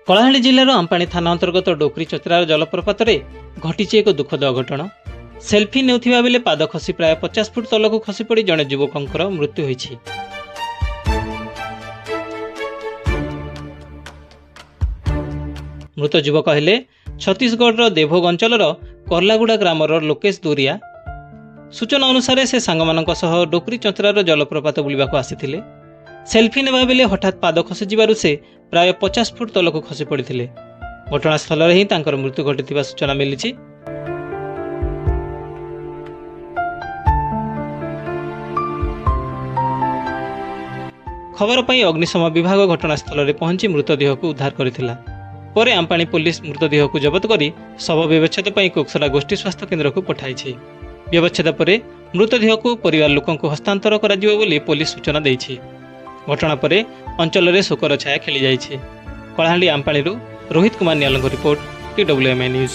कलाहांडी जिल्लार आंपाणी थाना अंतर्गत डोकरी चतरार जलप्रपात घटी एक दुखद अघटन। सेल्फी नेउथिबा बेले पाद खसी प्राय 50 फुट तलक खसी पड़ी जड़े युवकर मृत्यु होइछि। मृत युवक हेले छत्तीसगढ़ देवोग अंचल करलागुड़ा ग्रामर लोकेश दूरिया। सूचना अनुसार से सांगमानक सह डोकरी चतरार जलप्रपात बुलिबाको आसिथिले। सेल्फी नेबा बेले हठात पाद खसी जिबारु से प्राय 50 फुट तलक खसी पड़िथिले। घटनास्थल ही तांकर मृत्यु घटिथिबा सूचना मिलिछि। खबर पाई अग्निशम विभाग घटनास्थल में पहुंची मृतदेह को उद्धार करथिला। परे आंपाणी पुलिस मृतदेह को जबत करी शव व्यवच्छेद पर कोकसरा गोष्ठी स्वास्थ्य केन्द्र को पठाई। व्यवच्छेद पर मृतदेह को परिवार लोकों को हस्तांतर करा जिवो बोली पुलिस सूचना देइछि। घटना पर अंचल में शोकर छाया खेली जाइछि। Kalahandi Ampani Rohit Kumar Nyalang report TWMI news.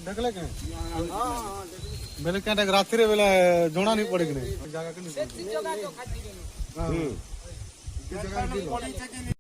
देखले के बेले क्या रात्रि रे बेले जोना नहीं पड़े कि नहीं जगह के नहीं